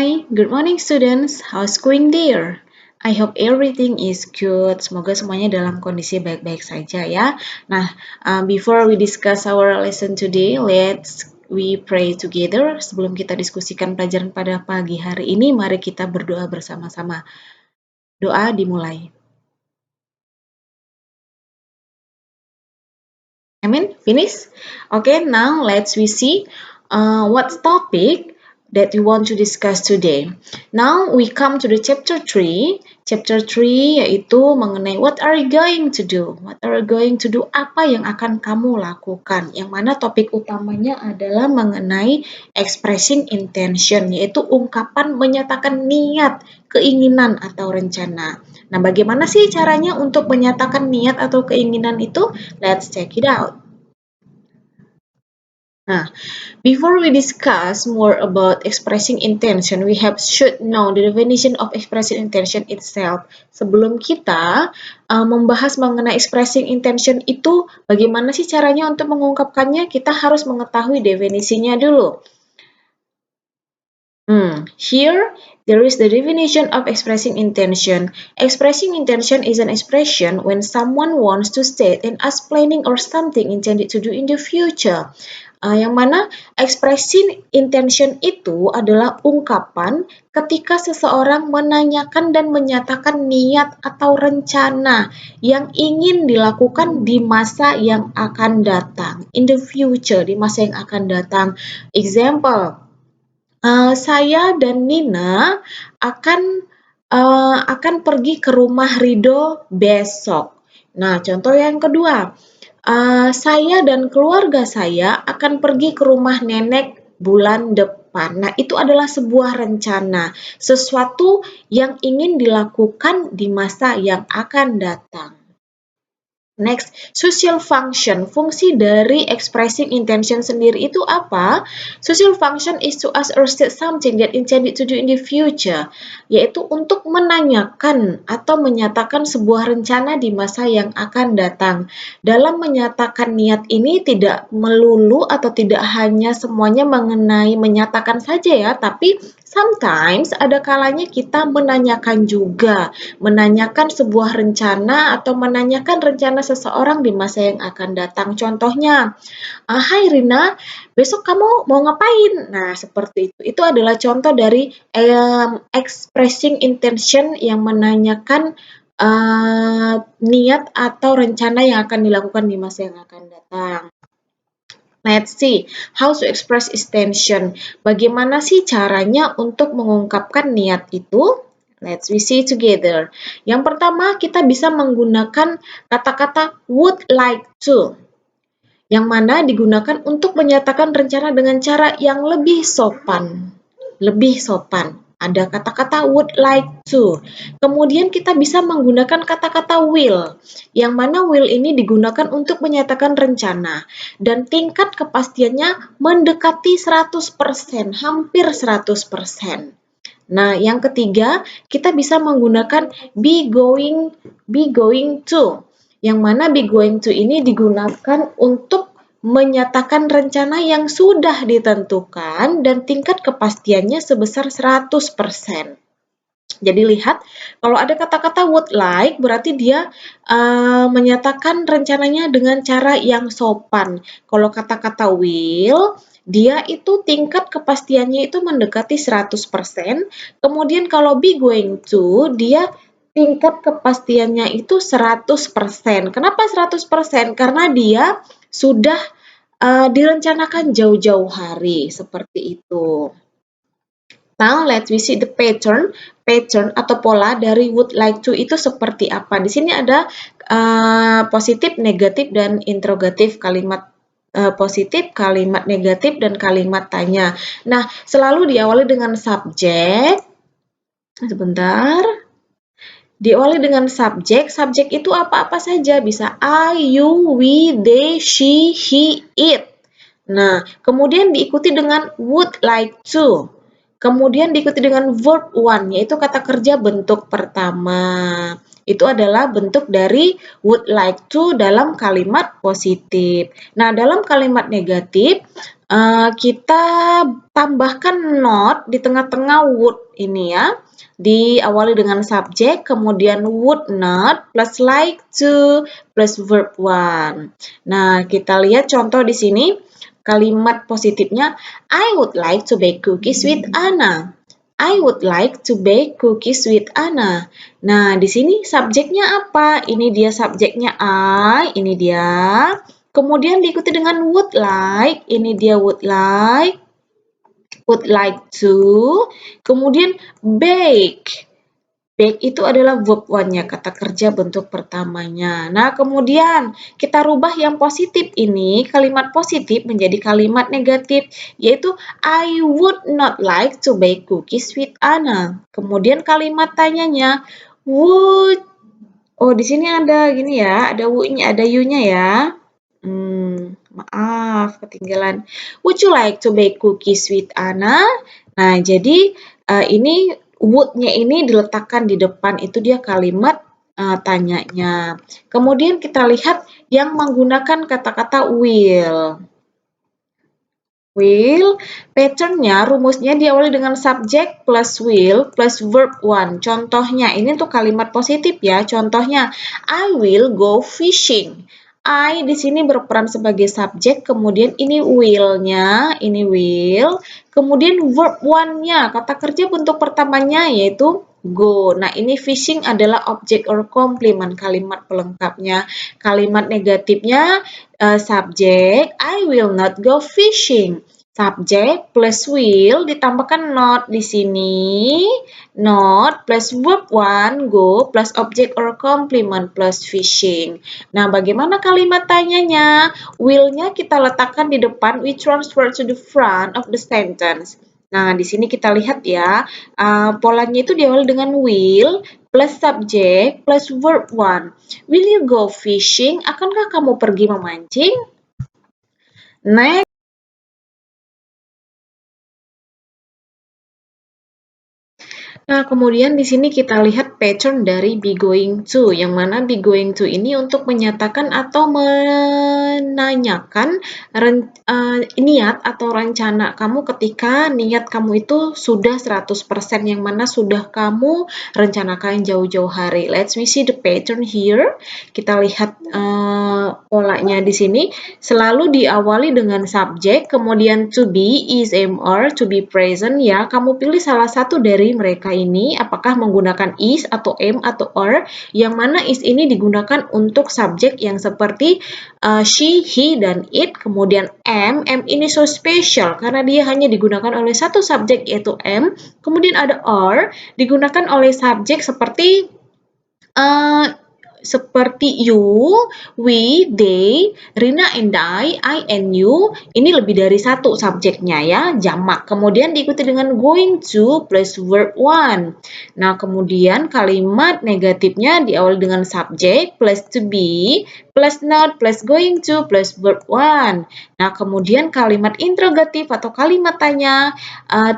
Hi, good morning students. How's going there? I hope everything is good. Semoga semuanya dalam kondisi baik-baik saja ya. Nah, before we discuss our lesson today, let's we pray together. Sebelum kita diskusikan pelajaran pada pagi hari ini, mari kita berdoa bersama-sama. Doa dimulai. Amen. Finish? Okay, now let's we see what topic that we want to discuss today. Now we come to the chapter 3. Chapter 3 yaitu mengenai what are you going to do? What are you going to do? Apa yang akan kamu lakukan? Yang mana topik utamanya adalah mengenai expressing intention, yaitu ungkapan menyatakan niat, keinginan atau rencana. Nah, bagaimana sih caranya untuk menyatakan niat atau keinginan itu? Let's check it out. Nah, before we discuss more about expressing intention, we should know the definition of expressing intention itself. Sebelum kita membahas mengenai expressing intention itu, bagaimana sih caranya untuk mengungkapkannya? Kita harus mengetahui definisinya dulu. Here, there is the definition of expressing intention. Expressing intention is an expression when someone wants to state and ask planning or something intended to do in the future. Yang mana expressing intention itu adalah ungkapan ketika seseorang menanyakan dan menyatakan niat atau rencana yang ingin dilakukan di masa yang akan datang. In the future, di masa yang akan datang. Example, saya dan Nina akan pergi ke rumah Rido besok. Nah, contoh yang kedua, saya dan keluarga saya akan pergi ke rumah nenek bulan depan. Nah, itu adalah sebuah rencana, sesuatu yang ingin dilakukan di masa yang akan datang. Next, social function. Fungsi dari expressing intention sendiri itu apa? Social function is to ask or state something that intended to do in the future, yaitu untuk menanyakan atau menyatakan sebuah rencana di masa yang akan datang. Dalam menyatakan niat ini tidak melulu atau tidak hanya semuanya mengenai menyatakan saja ya, tapi sometimes ada kalanya kita menanyakan juga, menanyakan sebuah rencana atau menanyakan rencana seseorang di masa yang akan datang. Contohnya, "Hai Rina, besok kamu mau ngapain?" Nah, seperti itu. Itu adalah contoh dari expressing intention yang menanyakan niat atau rencana yang akan dilakukan di masa yang akan datang. Let's see how to express intention. Bagaimana sih caranya untuk mengungkapkan niat itu? Let's we see together. Yang pertama, kita bisa menggunakan kata-kata would like to, yang mana digunakan untuk menyatakan rencana dengan cara yang lebih sopan. Lebih sopan. Ada kata-kata would like to. Kemudian kita bisa menggunakan kata-kata will, yang mana will ini digunakan untuk menyatakan rencana. Dan tingkat kepastiannya mendekati 100%, hampir 100%. Nah, yang ketiga, kita bisa menggunakan be going to. Yang mana be going to ini digunakan untuk menyatakan rencana yang sudah ditentukan dan tingkat kepastiannya sebesar 100%. Jadi lihat, kalau ada kata-kata would like, berarti dia menyatakan rencananya dengan cara yang sopan. Kalau kata-kata will, dia itu tingkat kepastiannya itu mendekati 100%. Kemudian kalau be going to, dia tingkat kepastiannya itu 100%. Kenapa 100%? Karena dia sudah direncanakan jauh-jauh hari, seperti itu. Now, let's we see the pattern atau pola dari would like to itu seperti apa. Di sini ada positif, negatif, dan interrogatif, kalimat positif, kalimat negatif, dan kalimat tanya. Nah, selalu diawali dengan subjek. Sebentar. Diawali dengan subjek. Subjek itu apa-apa saja. Bisa I, you, we, they, she, he, it. Nah, kemudian diikuti dengan would like to. Kemudian diikuti dengan verb one, yaitu kata kerja bentuk pertama. Itu adalah bentuk dari would like to dalam kalimat positif. Nah, dalam kalimat negatif, kita tambahkan not di tengah-tengah would ini ya. Diawali dengan subjek, kemudian would not, plus like to, plus verb one. Nah, kita lihat contoh di sini. Kalimat positifnya, I would like to bake cookies with Anna. I would like to bake cookies with Anna. Nah, di sini subjeknya apa? Ini dia subjeknya I, ini dia. Kemudian diikuti dengan would like, ini dia would like to. Kemudian bake. Bake itu adalah verb one-nya, kata kerja bentuk pertamanya. Nah, kemudian kita rubah yang positif ini, kalimat positif menjadi kalimat negatif, yaitu I would not like to bake cookies with Anna. Kemudian kalimat tanyanya, would, oh di sini ada gini ya, ada would-nya, ada you-nya ya. Maaf, ketinggalan. Would you like to bake cookies with Anna? Nah, jadi ini would-nya ini diletakkan di depan, itu dia kalimat tanyanya. Kemudian kita lihat yang menggunakan kata-kata will. Will, pattern-nya, rumusnya diawali dengan subjek plus will plus verb one. Contohnya, ini untuk kalimat positif ya. Contohnya, I will go fishing. I di sini berperan sebagai subjek, kemudian ini will-nya, ini will. Kemudian verb one-nya, kata kerja bentuk pertamanya yaitu go. Nah, ini fishing adalah objek or complement, kalimat pelengkapnya. Kalimat negatifnya, subjek, I will not go fishing. Subjek plus will ditambahkan not di sini. Not plus verb one, go, plus objek or complement plus fishing. Nah, bagaimana kalimat tanyanya? Will-nya kita letakkan di depan, we transfer to the front of the sentence. Nah, di sini kita lihat ya, polanya itu diawali dengan will plus subjek plus verb one. Will you go fishing? Akankah kamu pergi memancing? Next. Nah, kemudian di sini kita lihat pattern dari be going to, yang mana be going to ini untuk menyatakan atau menanyakan niat atau rencana kamu ketika niat kamu itu sudah 100%, yang mana sudah kamu rencanakan jauh-jauh hari. Let's we see the pattern here. Kita lihat polanya di sini. Selalu diawali dengan subjek, kemudian to be, is, am, are, to be present ya. Kamu pilih salah satu dari mereka ini, apakah menggunakan is atau am atau are, yang mana is ini digunakan untuk subjek yang seperti she, he, dan it. Kemudian am ini so special karena dia hanya digunakan oleh satu subjek yaitu am. Kemudian ada are digunakan oleh subjek seperti you, we, they, Rina and I and you, ini lebih dari satu subjeknya ya, jamak. Kemudian diikuti dengan going to plus verb one. Nah, kemudian kalimat negatifnya diawali dengan subjek plus to be plus not plus going to plus verb one. Nah, kemudian kalimat interrogatif atau kalimat tanya,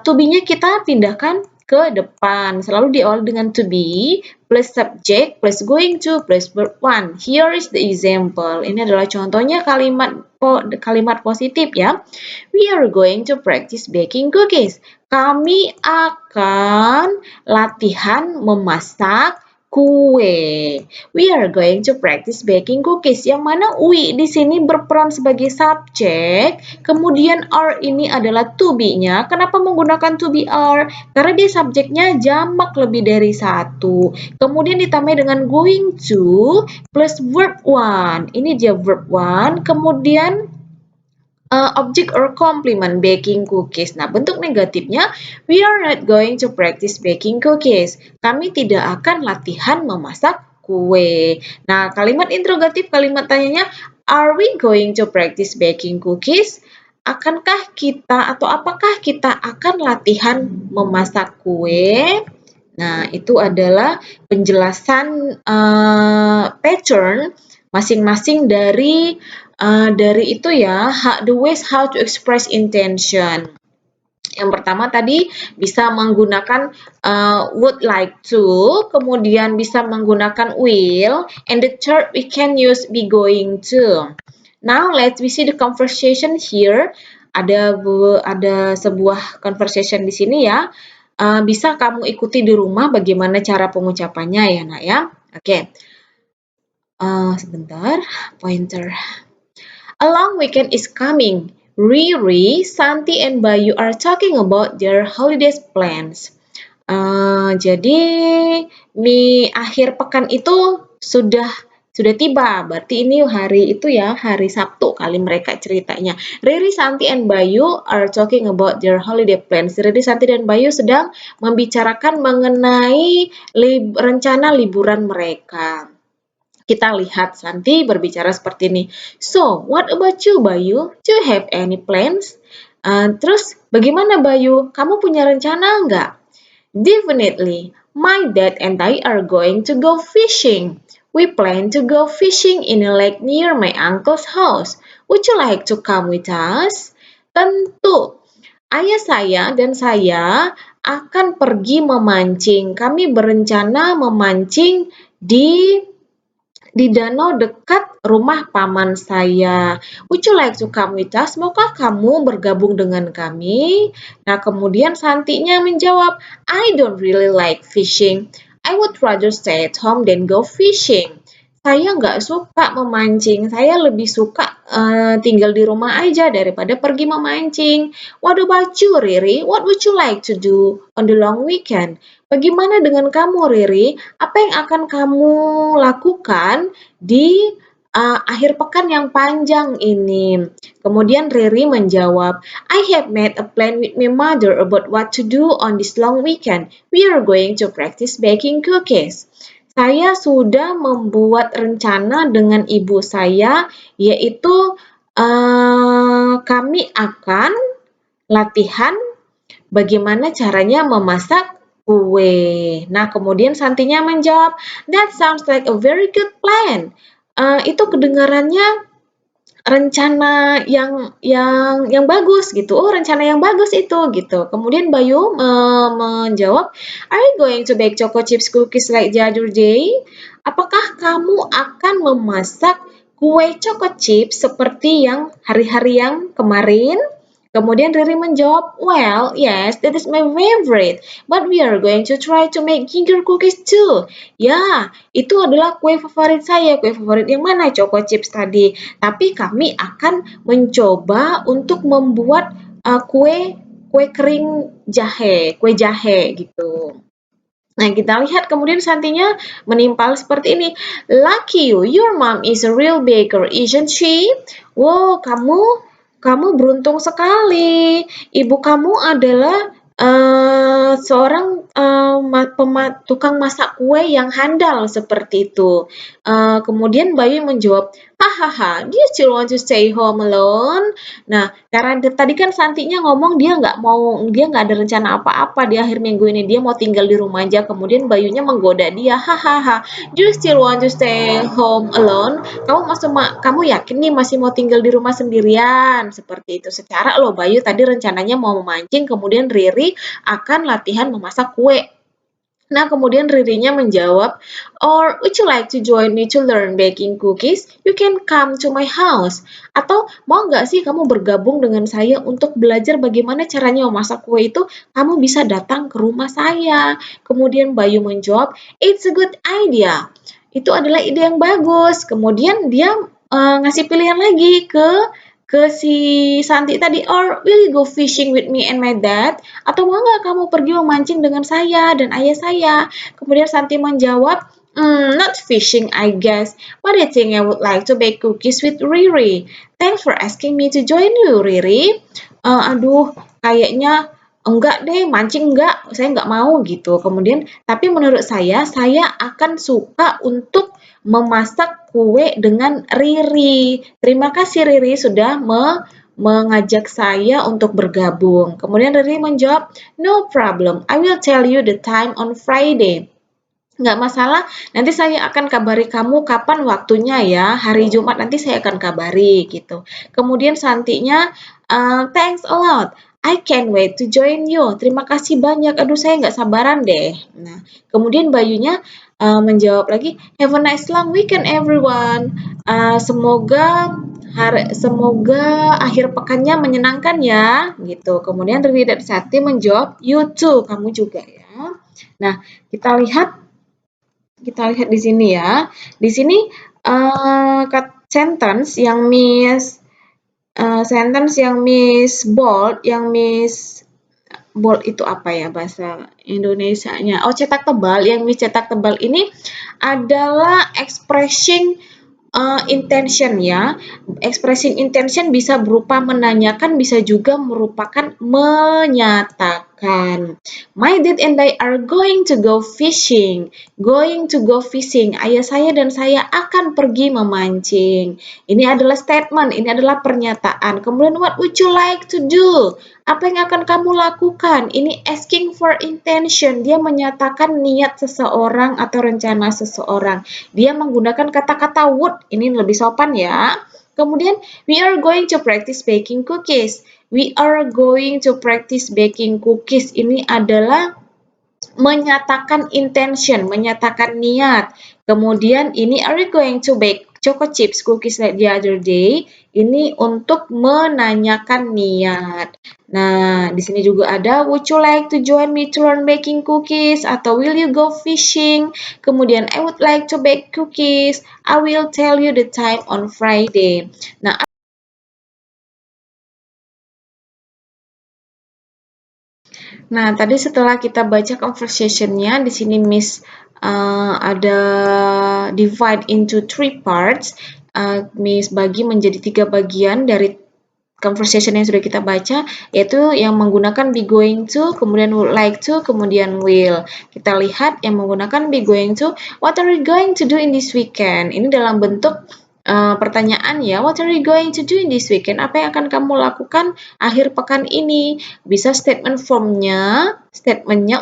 to be-nya kita pindahkan ke depan, selalu diawali dengan to be plus subject plus going to plus verb one. Here is the example. Ini adalah contohnya kalimat positif ya. We are going to practice baking cookies. Kami akan latihan memasak kue. We are going to practice baking cookies. Yang mana we di sini berperan sebagai subjek, kemudian are ini adalah to be-nya. Kenapa menggunakan to be are? Karena dia subjeknya jamak lebih dari satu. Kemudian ditambah dengan going to plus verb one. Ini dia verb one. Kemudian object or complement baking cookies. Nah, bentuk negatifnya, we are not going to practice baking cookies. Kami tidak akan latihan memasak kue. Nah, kalimat interrogatif, kalimat tanyanya, are we going to practice baking cookies? Akankah kita atau apakah kita akan latihan memasak kue? Nah, itu adalah penjelasan pattern masing-masing dari itu ya, the ways how to express intention. Yang pertama tadi bisa menggunakan would like to, kemudian bisa menggunakan will, and the third we can use be going to. Now let's we see the conversation here. Ada sebuah conversation di sini ya. Bisa kamu ikuti di rumah bagaimana cara pengucapannya ya nak ya. Oke. Sebentar, pointer. A long weekend is coming. Riri, Santi, and Bayu are talking about their holidays plans. Jadi akhir pekan itu sudah tiba. Berarti ini hari itu ya, hari Sabtu kali mereka ceritanya. Riri, Santi, and Bayu are talking about their holiday plans. Riri, Santi, dan Bayu sedang membicarakan mengenai rencana liburan mereka. Kita lihat Santi berbicara seperti ini. So, what about you, Bayu? Do you have any plans? Terus, bagaimana Bayu? Kamu punya rencana nggak? Definitely. My dad and I are going to go fishing. We plan to go fishing in a lake near my uncle's house. Would you like to come with us? Tentu. Ayah saya dan saya akan pergi memancing. Kami berencana memancing di danau dekat rumah paman saya. Would you like to come with us? Maukah kamu bergabung dengan kami? Nah, kemudian Santinya menjawab, I don't really like fishing. I would rather stay at home than go fishing. Saya nggak suka memancing, saya lebih suka tinggal di rumah aja daripada pergi memancing. What about you, Riri? What would you like to do on the long weekend? Bagaimana dengan kamu, Riri? Apa yang akan kamu lakukan di akhir pekan yang panjang ini? Kemudian Riri menjawab, I have made a plan with my mother about what to do on this long weekend. We are going to practice baking cookies. Saya sudah membuat rencana dengan ibu saya, yaitu kami akan latihan bagaimana caranya memasak kue. Nah, kemudian Santinya menjawab, that sounds like a very good plan. Itu kedengarannya rencana yang bagus gitu. Oh, rencana yang bagus itu gitu. Kemudian Bayu menjawab, are you going to bake choco chips cookies like the other day? Apakah kamu akan memasak kue choco chips seperti yang hari-hari yang kemarin? Kemudian Riri menjawab, well, yes, that is my favorite, but we are going to try to make ginger cookies too. Ya, itu adalah kue favorit saya. Kue favorit yang mana? Choco chips tadi. Tapi kami akan mencoba untuk membuat kue kering jahe, kue jahe gitu. Nah, kita lihat kemudian Santinya menimpal seperti ini. Lucky you, your mom is a real baker, isn't she? Wow, kamu beruntung sekali. Ibu kamu adalah seorang tukang masak kue yang handal seperti itu. Kemudian Bayu menjawab, hahaha, do you still want to stay home alone? Nah, karena tadi kan Santinya ngomong dia nggak ada rencana apa-apa di akhir minggu ini, dia mau tinggal di rumah aja. Kemudian Bayunya menggoda dia, hahaha, do you still want to stay home alone? Kamu yakin nih masih mau tinggal di rumah sendirian? Seperti itu. Secara loh Bayu tadi rencananya mau memancing, kemudian Riri akan latihan memasak kue. Nah, kemudian Ririnya menjawab, or would you like to join me to learn baking cookies? You can come to my house. Atau mau nggak sih kamu bergabung dengan saya untuk belajar bagaimana caranya memasak kue itu? Kamu bisa datang ke rumah saya. Kemudian Bayu menjawab, it's a good idea. Itu adalah ide yang bagus. Kemudian dia ngasih pilihan lagi ke si Santi tadi, or will you go fishing with me and my dad? Atau mau nggak kamu pergi memancing dengan saya dan ayah saya? Kemudian Santi menjawab, not fishing I guess, but I think I would like to bake cookies with Riri. Thanks for asking me to join you, Riri. Aduh, kayaknya enggak deh, mancing enggak, saya enggak mau gitu. Kemudian, tapi menurut saya akan suka untuk memasak kue dengan Riri. Terima kasih Riri sudah mengajak saya untuk bergabung. Kemudian Riri menjawab, no problem, I will tell you the time on Friday. Nggak masalah, nanti saya akan kabari kamu kapan waktunya ya, hari Jumat nanti saya akan kabari gitu. Kemudian Santinya, thanks a lot. I can't wait to join you. Terima kasih banyak. Aduh, saya nggak sabaran deh. Nah, kemudian Bayunya menjawab lagi, have a nice long weekend everyone. Semoga akhir pekannya menyenangkan ya, gitu. Kemudian Riri dan Sati menjawab, you too, kamu juga ya. Nah, kita lihat di sini ya. Di sini sentence yang Miss Bold itu apa ya bahasa Indonesianya? Oh, cetak tebal. Yang Miss cetak tebal ini adalah expressing intention ya. Expressing intention bisa berupa menanyakan, bisa juga merupakan menyatakan. My dad and I are going to go fishing. Going to go fishing. Ayah saya dan saya akan pergi memancing. Ini adalah statement, ini adalah pernyataan. Kemudian what would you like to do? Apa yang akan kamu lakukan? Ini asking for intention. Dia menyatakan niat seseorang atau rencana seseorang. Dia menggunakan kata-kata would. Ini lebih sopan ya. Kemudian, we are going to practice baking cookies. We are going to practice baking cookies. Ini adalah menyatakan intention, menyatakan niat. Kemudian ini are you going to bake choco chips cookies like the other day? Ini untuk menanyakan niat. Nah, di sini juga ada would you like to join me to learn baking cookies atau will you go fishing? Kemudian I would like to bake cookies. I will tell you the time on Friday. Nah, tadi setelah kita baca conversation-nya, di sini Miss ada divide into 3 parts. Miss bagi menjadi 3 bagian dari conversation yang sudah kita baca, yaitu yang menggunakan be going to, kemudian would like to, kemudian will. Kita lihat yang menggunakan be going to, what are you going to do in this weekend? Ini dalam bentuk pertanyaan ya, what are you going to do in this weekend? Apa yang akan kamu lakukan akhir pekan ini? Bisa statementnya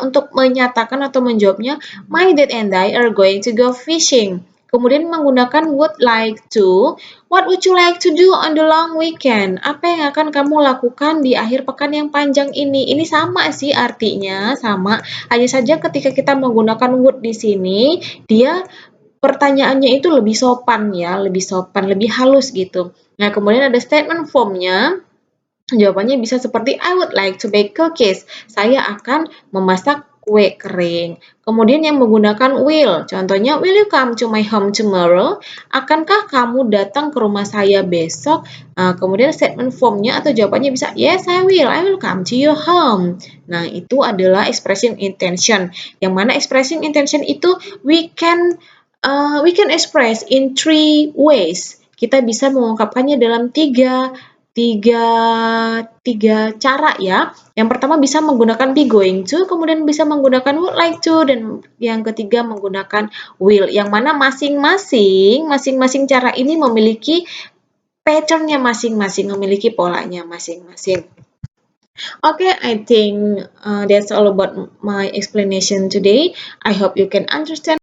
untuk menyatakan atau menjawabnya, my dad and I are going to go fishing. Kemudian menggunakan would like to, what would you like to do on the long weekend? Apa yang akan kamu lakukan di akhir pekan yang panjang ini? Ini sama sih artinya, sama. Hanya saja ketika kita menggunakan would di sini, dia pertanyaannya itu lebih sopan ya, lebih halus gitu. Nah, kemudian ada statement formnya. Jawabannya bisa seperti I would like to bake cookies. Saya akan memasak kue kering. Kemudian yang menggunakan will. Contohnya, will you come to my home tomorrow? Akankah kamu datang ke rumah saya besok? Kemudian statement formnya atau jawabannya bisa yes, I will come to your home. Nah, itu adalah expressing intention. Yang mana expressing intention itu we can express in 3 ways. Kita bisa mengungkapkannya dalam tiga cara ya. Yang pertama bisa menggunakan be going to, kemudian bisa menggunakan would like to, dan yang ketiga menggunakan will. Yang mana masing-masing cara ini memiliki pattern-nya masing-masing, memiliki polanya masing-masing. Okay, I think that's all about my explanation today. I hope you can understand